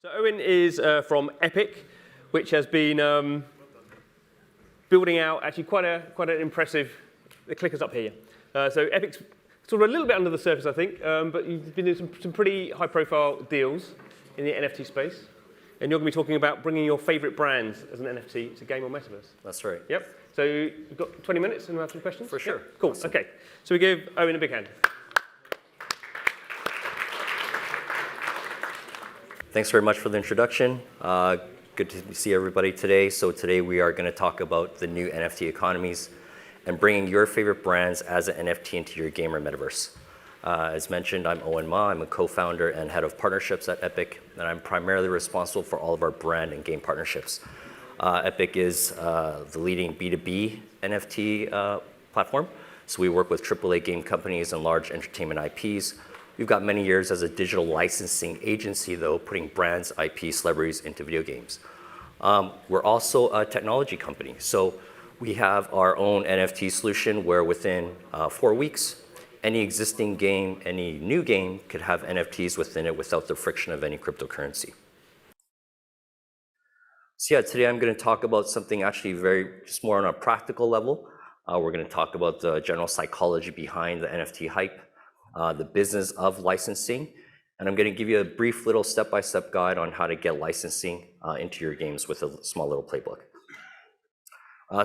So Owen is from Epik, which has been building out actually quite an impressive. The clicker's up here. So Epik's sort of a little bit under the surface, I think, but you've been doing some pretty high-profile deals in the NFT space, and you're going to be talking about bringing your favorite brands as an NFT to game or Metaverse. That's right. Yep. So you've got 20 minutes and we'll have some questions? For sure. Yep. Cool. Awesome. OK. So we give Owen a big hand. Thanks very much for the introduction. Good to see everybody today. So today we are going to talk about the new NFT economies and bringing your favorite brands as an NFT into your game or Metaverse. As mentioned, I'm Owen Ma. I'm a co-founder and head of partnerships at Epik, and I'm primarily responsible for all of our brand and game partnerships. Epik is the leading B2B NFT platform. So we work with AAA game companies and large entertainment IPs. We've got many years as a digital licensing agency, though, putting brands, IP, celebrities into video games. We're also a technology company. So we have our own NFT solution where within 4 weeks, any existing game, any new game could have NFTs within it without the friction of any cryptocurrency. So yeah, today I'm going to talk about something actually just more on a practical level. We're going to talk about the general psychology behind the NFT hype, the business of licensing, and I'm going to give you a brief little step-by-step guide on how to get licensing into your games with a small little playbook.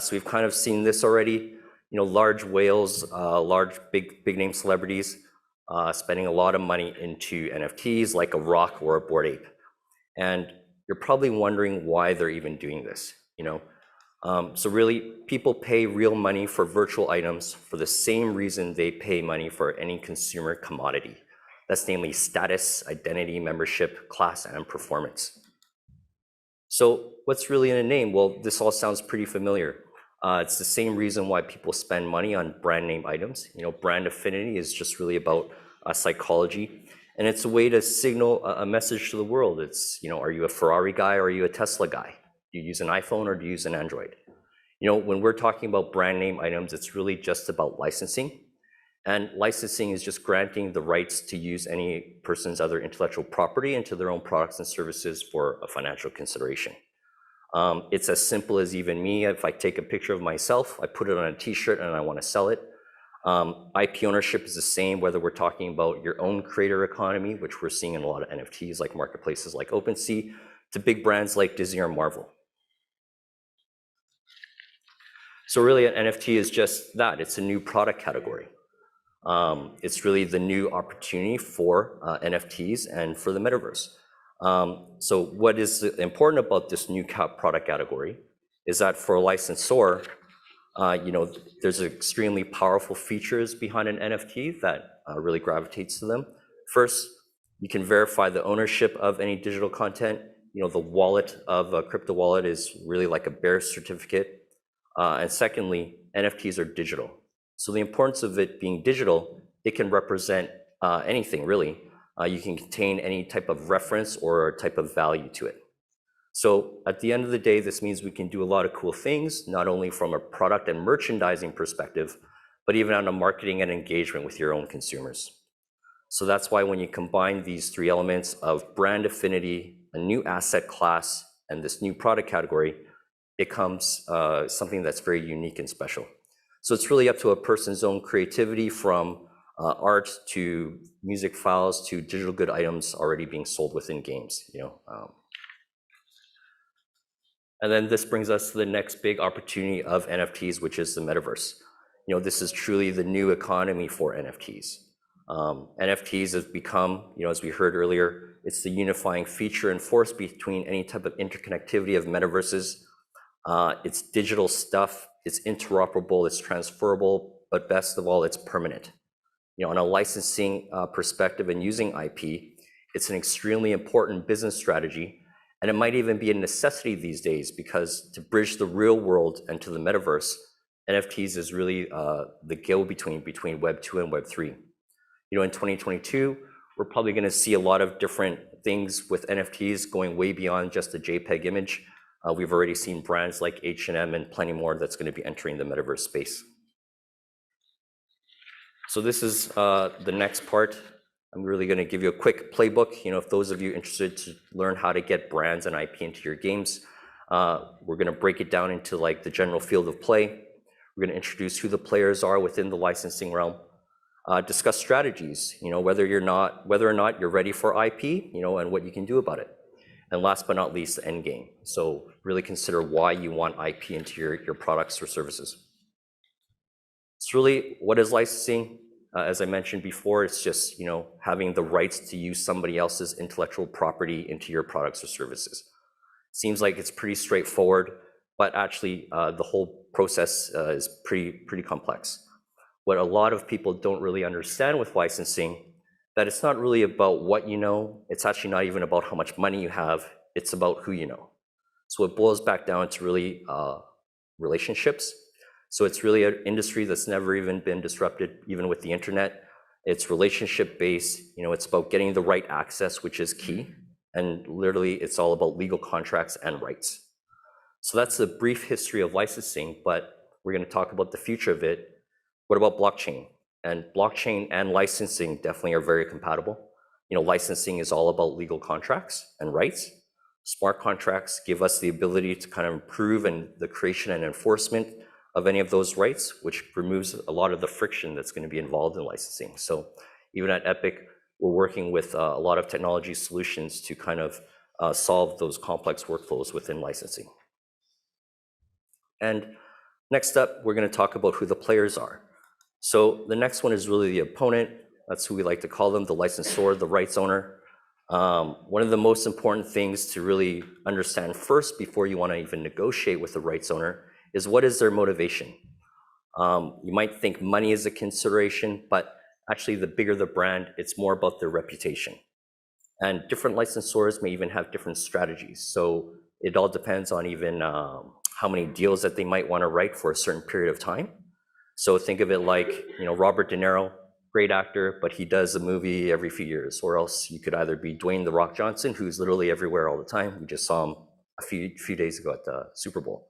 So we've kind of seen this already, large whales, big name celebrities spending a lot of money into NFTs like a rock or a Bored Ape. And you're probably wondering why they're even doing this, So really, people pay real money for virtual items for the same reason they pay money for any consumer commodity. That's namely status, identity, membership, class, and performance. So what's really in a name? Well, this all sounds pretty familiar. It's the same reason why people spend money on brand name items. Brand affinity is just really about psychology. And it's a way to signal a message to the world. It's, are you a Ferrari guy or are you a Tesla guy? Do you use an iPhone or do you use an Android? When we're talking about brand name items, it's really just about licensing. And licensing is just granting the rights to use any person's other intellectual property into their own products and services for a financial consideration. It's as simple as even me. If I take a picture of myself, I put it on a t-shirt and I want to sell it. IP ownership is the same, whether we're talking about your own creator economy, which we're seeing in a lot of NFTs like marketplaces like OpenSea, to big brands like Disney or Marvel. So really an NFT is just that. It's a new product category. It's really the new opportunity for NFTs and for the Metaverse. So what is important about this new product category is that for a licensor, there's extremely powerful features behind an NFT that really gravitates to them. First, you can verify the ownership of any digital content. The wallet of a crypto wallet is really like a bearer certificate. And secondly, NFTs are digital. So the importance of it being digital, it can represent anything really. You can contain any type of reference or type of value to it. So at the end of the day, this means we can do a lot of cool things, not only from a product and merchandising perspective, but even on a marketing and engagement with your own consumers. So that's why when you combine these three elements of brand affinity, a new asset class, and this new product category, it comes something that's very unique and special. So it's really up to a person's own creativity, from art to music files to digital good items already being sold within games. And then this brings us to the next big opportunity of NFTs, which is the Metaverse. This is truly the new economy for NFTs. NFTs have become, as we heard earlier, it's the unifying feature and force between any type of interconnectivity of metaverses. It's digital stuff, it's interoperable, it's transferable, but best of all, it's permanent. On a licensing perspective and using IP, it's an extremely important business strategy, and it might even be a necessity these days, because to bridge the real world and to the metaverse, NFTs is really the go-between between Web 2 and Web 3. In 2022, we're probably going to see a lot of different things with NFTs going way beyond just a JPEG image. We've already seen brands like H&M and plenty more that's going to be entering the metaverse space. So this is the next part. I'm really going to give you a quick playbook. If those of you interested to learn how to get brands and IP into your games, we're going to break it down into like the general field of play. We're going to introduce who the players are within the licensing realm, discuss strategies, whether or not you're ready for IP, and what you can do about it. And last but not least, the end game. So really consider why you want IP into your products or services. It's really, what is licensing? As I mentioned before, it's just having the rights to use somebody else's intellectual property into your products or services. Seems like it's pretty straightforward, but actually the whole process is pretty complex. What a lot of people don't really understand with licensing, that it's not really about what you know, it's actually not even about how much money you have, it's about who you know. So it boils back down to really relationships. So it's really an industry that's never even been disrupted, even with the internet. It's relationship based, it's about getting the right access, which is key. And literally it's all about legal contracts and rights. So that's a brief history of licensing, but we're going to talk about the future of it. What about blockchain? And blockchain and licensing definitely are very compatible. Licensing is all about legal contracts and rights. Smart contracts give us the ability to kind of improve in the creation and enforcement of any of those rights, which removes a lot of the friction that's going to be involved in licensing. So even at Epik, we're working with a lot of technology solutions to kind of solve those complex workflows within licensing. And next up, we're going to talk about who the players are. So the next one is really the opponent. That's who we like to call them, the licensor, the rights owner. One of the most important things to really understand first before you want to even negotiate with the rights owner is what is their motivation. You might think money is a consideration, but actually the bigger the brand, it's more about their reputation. And different licensors may even have different strategies. So it all depends on even how many deals that they might want to write for a certain period of time. So think of it like, Robert De Niro, great actor, but he does a movie every few years. Or else you could either be Dwayne "The Rock" Johnson, who's literally everywhere all the time. We just saw him a few days ago at the Super Bowl.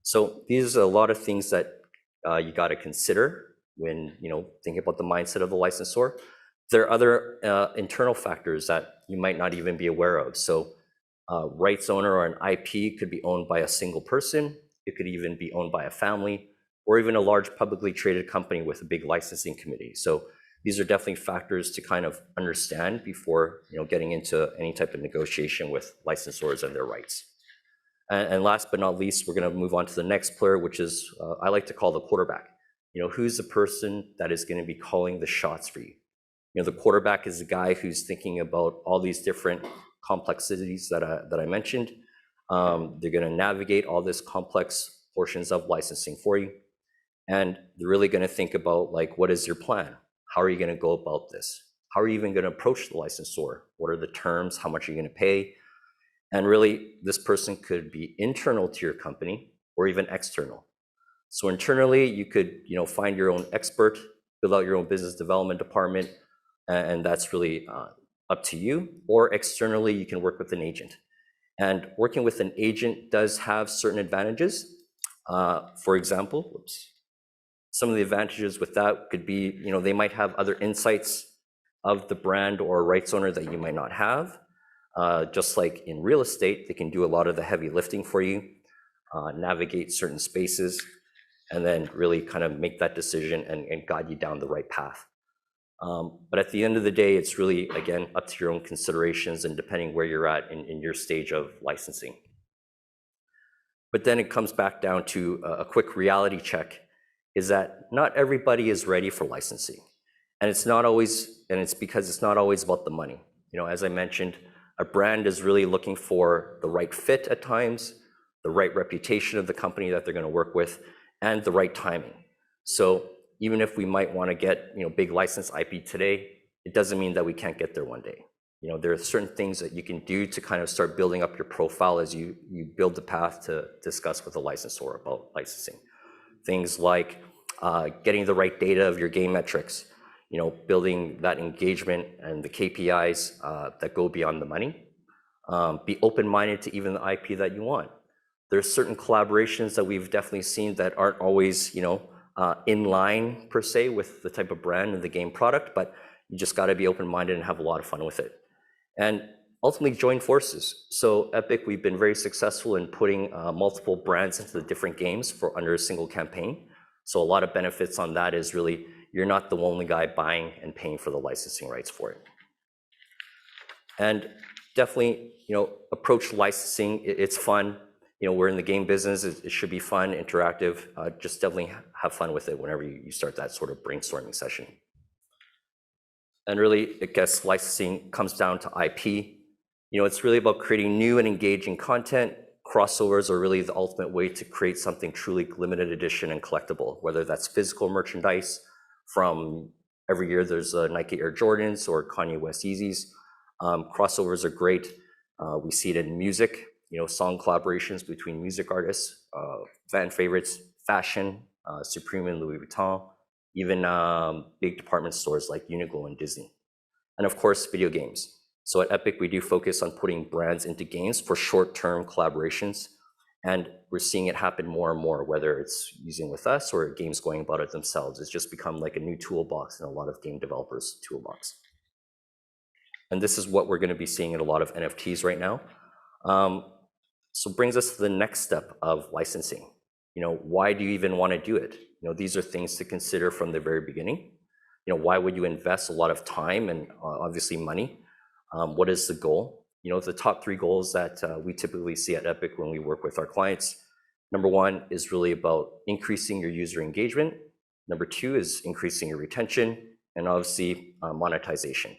So these are a lot of things that you got to consider when thinking about the mindset of the licensor. There are other internal factors that you might not even be aware of. So rights owner or an IP could be owned by a single person. It could even be owned by a family, or even a large publicly traded company with a big licensing committee. So these are definitely factors to kind of understand before getting into any type of negotiation with licensors and their rights. And last but not least, we're going to move on to the next player, which is I like to call the quarterback. Who's the person that is going to be calling the shots for you? The quarterback is the guy who's thinking about all these different complexities that I mentioned. They're going to navigate all this complex portions of licensing for you. And they're really going to think about, like, what is your plan? How are you going to go about this? How are you even going to approach the licensor? What are the terms? How much are you going to pay? And really, this person could be internal to your company or even external. So internally, you could find your own expert, build out your own business development department, and that's really up to you. Or externally, you can work with an agent. And working with an agent does have certain advantages. For example, some of the advantages with that could be, they might have other insights of the brand or rights owner that you might not have. Just like in real estate, they can do a lot of the heavy lifting for you, navigate certain spaces, and then really kind of make that decision and guide you down the right path. But at the end of the day, it's really, again, up to your own considerations and depending where you're at in your stage of licensing. But then it comes back down to a quick reality check, is that not everybody is ready for licensing. And it's because it's not always about the money. As I mentioned, a brand is really looking for the right fit at times, the right reputation of the company that they're going to work with, and the right timing. So even if we might want to get big license IP today, it doesn't mean that we can't get there one day. There are certain things that you can do to kind of start building up your profile as you build the path to discuss with a licensor about licensing. Things like getting the right data of your game metrics, building that engagement and the KPIs that go beyond the money. Be open-minded to even the IP that you want. There's certain collaborations that we've definitely seen that aren't always, in line per se with the type of brand and the game product, but You just got to be open-minded and have a lot of fun with it. And ultimately join forces. So Epik, we've been very successful in putting multiple brands into the different games for under a single campaign. So a lot of benefits on that is really, you're not the only guy buying and paying for the licensing rights for it. And definitely, approach licensing, it's fun. We're in the game business, it should be fun, interactive. Just definitely have fun with it whenever you start that sort of brainstorming session. And really, I guess licensing comes down to IP. It's really about creating new and engaging content. Crossovers are really the ultimate way to create something truly limited edition and collectible, whether that's physical merchandise from every year there's Nike Air Jordans or Kanye West Yeezys. Crossovers are great. We see it in music, song collaborations between music artists, fan favorites, fashion, Supreme and Louis Vuitton, even big department stores like Uniqlo and Disney. And of course, video games. So at Epik, we do focus on putting brands into games for short-term collaborations. And we're seeing it happen more and more, whether it's using with us or games going about it themselves. It's just become like a new toolbox in a lot of game developers' toolbox. And this is what we're going to be seeing in a lot of NFTs right now. So brings us to the next step of licensing. Why do you even want to do it? These are things to consider from the very beginning. Why would you invest a lot of time and obviously money? What is the goal? The top 3 goals that we typically see at Epik when we work with our clients. Number 1 is really about increasing your user engagement. Number 2 is increasing your retention, and obviously monetization.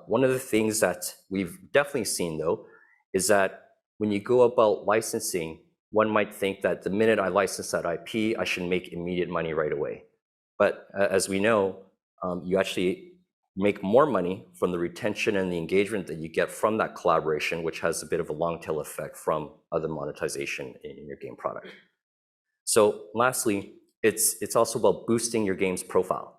One of the things that we've definitely seen, though, is that when you go about licensing, one might think that the minute I license that IP, I should make immediate money right away. But as we know, you actually make more money from the retention and the engagement that you get from that collaboration, which has a bit of a long tail effect from other monetization in your game product. So lastly, it's also about boosting your game's profile.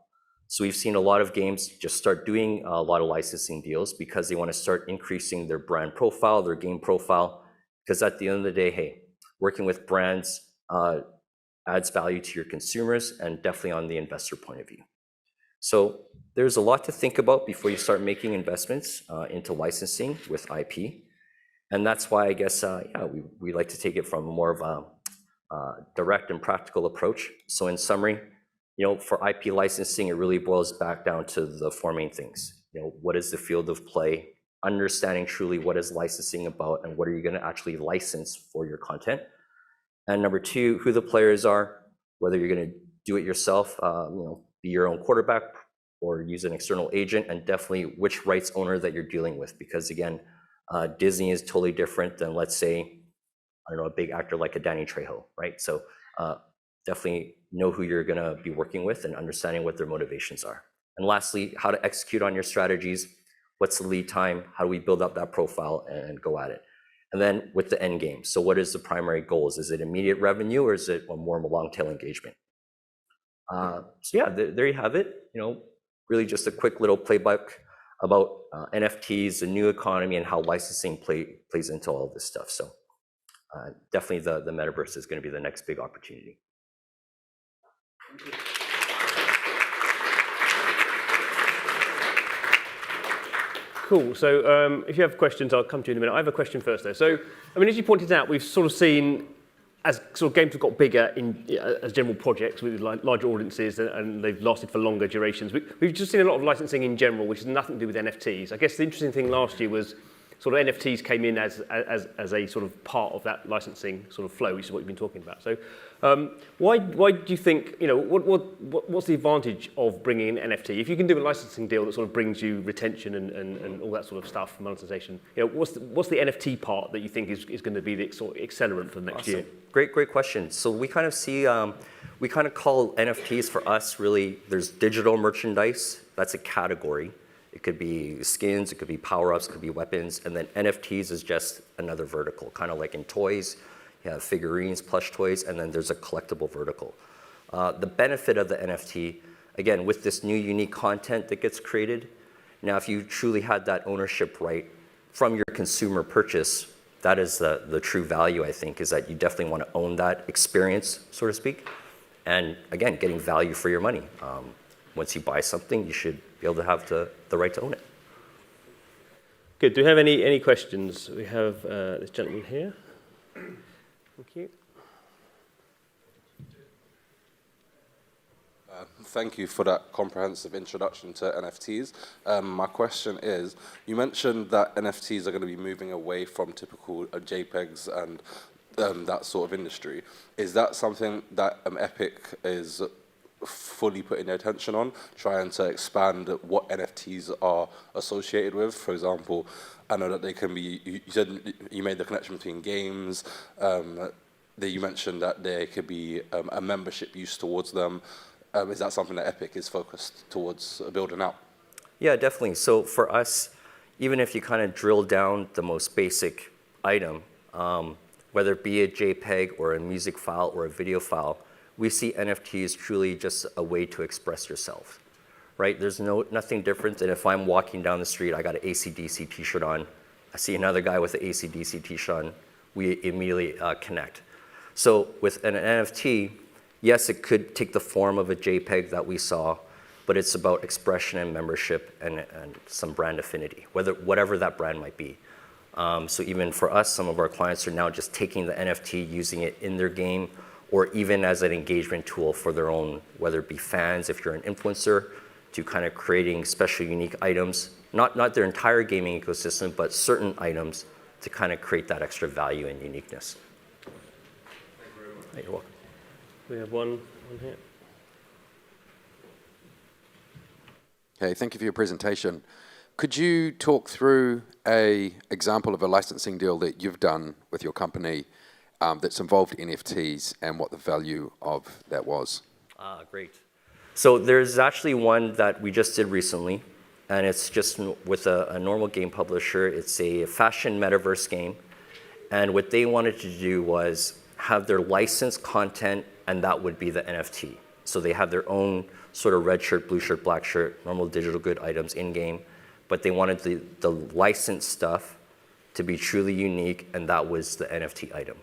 So we've seen a lot of games just start doing a lot of licensing deals because they want to start increasing their brand profile, their game profile, because at the end of the day, hey, working with brands adds value to your consumers and definitely on the investor point of view. So there's a lot to think about before you start making investments into licensing with IP. And that's why I guess, we like to take it from more of a direct and practical approach. So in summary, for IP licensing, it really boils back down to the 4 main things. What is the field of play? Understanding truly what is licensing about and what are you going to actually license for your content. And number 2, who the players are, whether you're going to do it yourself, be your own quarterback or use an external agent, and definitely which rights owner that you're dealing with. Because again, Disney is totally different than, let's say, a big actor like a Danny Trejo, right? So definitely know who you're gonna be working with and understanding what their motivations are. And lastly, how to execute on your strategies. What's the lead time? How do we build up that profile and go at it? And then with the end game. So what is the primary goals? Is it immediate revenue or is it more of a long tail engagement? So yeah, there you have it. Really just a quick little playbook about NFTs, the new economy, and how licensing plays into all of this stuff. So definitely the metaverse is going to be the next big opportunity. Cool. So if you have questions, I'll come to you in a minute. I have a question first, though. So, as you pointed out, we've sort of seen, as sort of games have got bigger as general projects with larger audiences and they've lasted for longer durations, we've just seen a lot of licensing in general, which has nothing to do with NFTs. I guess the interesting thing last year was sort of NFTs came in as a sort of part of that licensing sort of flow, which is what you've been talking about. So why do you think, what's the advantage of bringing in NFT? If you can do a licensing deal that sort of brings you retention and all that sort of stuff, monetization, what's the NFT part that you think is going to be the sort of accelerant for the next year? Great question. So we kind of see, we kind of call NFTs for us really, there's digital merchandise, that's a category. It could be skins, it could be power-ups, it could be weapons, and then NFTs is just another vertical, kind of like in toys. You have figurines, plush toys, and then there's a collectible vertical. The benefit of the NFT, again, with this new unique content that gets created, now if you truly had that ownership right from your consumer purchase, that is the true value, I think, is that you definitely want to own that experience, so to speak, and again, getting value for your money. once you buy something, you should be able to have the right to own it. Good. Do we have any questions? We have this gentleman here. Thank you. Thank you for that comprehensive introduction to NFTs. My question is, you mentioned that NFTs are going to be moving away from typical JPEGs and that sort of industry. Is that something that Epik is fully putting their attention on, trying to expand what NFTs are associated with? For example, I know that they can be, you said you made the connection between games, that you mentioned that there could be a membership use towards them. Is that something that Epik is focused towards building out? Yeah, definitely. So for us, even if you kind of drill down the most basic item, whether it be a JPEG or a music file or a video file, we see NFTs truly just a way to express yourself, right? There's nothing different than if I'm walking down the street, I got an AC/DC t-shirt on, I see another guy with an AC/DC t-shirt on, we immediately connect. So with an NFT, yes, it could take the form of a JPEG that we saw, but it's about expression and membership and some brand affinity, whatever that brand might be. So even for us, some of our clients are now just taking the NFT, using it in their game, or even as an engagement tool for their own, whether it be fans, if you're an influencer, to kind of creating special, unique items, not their entire gaming ecosystem, but certain items to kind of create that extra value and uniqueness. Thank you very much. You're welcome. We have one here. Okay, thank you for your presentation. Could you talk through an example of a licensing deal that you've done with your company that's involved NFTs and what the value of that was? Great. So there's actually one that we just did recently, and it's just with a normal game publisher. It's a fashion metaverse game, and what they wanted to do was have their licensed content, and that would be the NFT. So they have their own sort of red shirt, blue shirt, black shirt, normal digital good items in-game, but they wanted the licensed stuff to be truly unique, and that was the NFT item.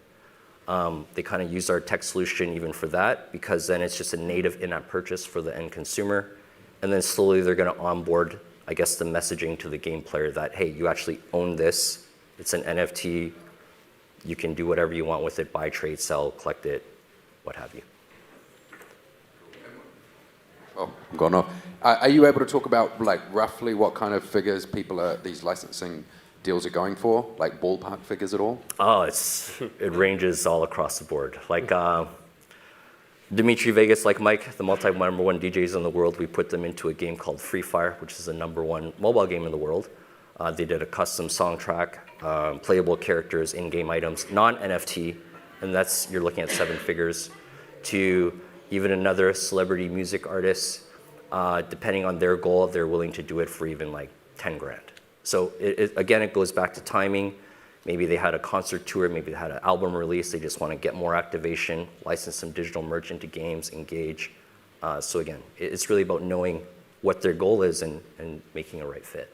They kind of used our tech solution even for that, because then it's just a native in-app purchase for the end consumer. And then slowly they're going to onboard, I guess, the messaging to the game player that, hey, you actually own this. It's an NFT. You can do whatever you want with it, buy, trade, sell, collect it, what have you. Oh, I'm going off. Are you able to talk about, like, roughly what kind of figures these licensing deals are going for, like ballpark figures at all? Oh, it ranges all across the board. Like Dimitri Vegas, like Mike, the number one DJs in the world, we put them into a game called Free Fire, which is the #1 mobile game in the world. They did a custom song track, playable characters, in-game items, non-NFT, and you're looking at 7 figures, to even another celebrity music artist, depending on their goal, they're willing to do it for even like 10 grand. So again, it goes back to timing. Maybe they had a concert tour, maybe they had an album release, they just want to get more activation, license some digital merch into games, engage. So again, it's really about knowing what their goal is and making a right fit.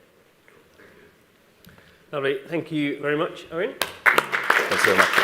Lovely. Thank you very much, Owen. Thanks very much.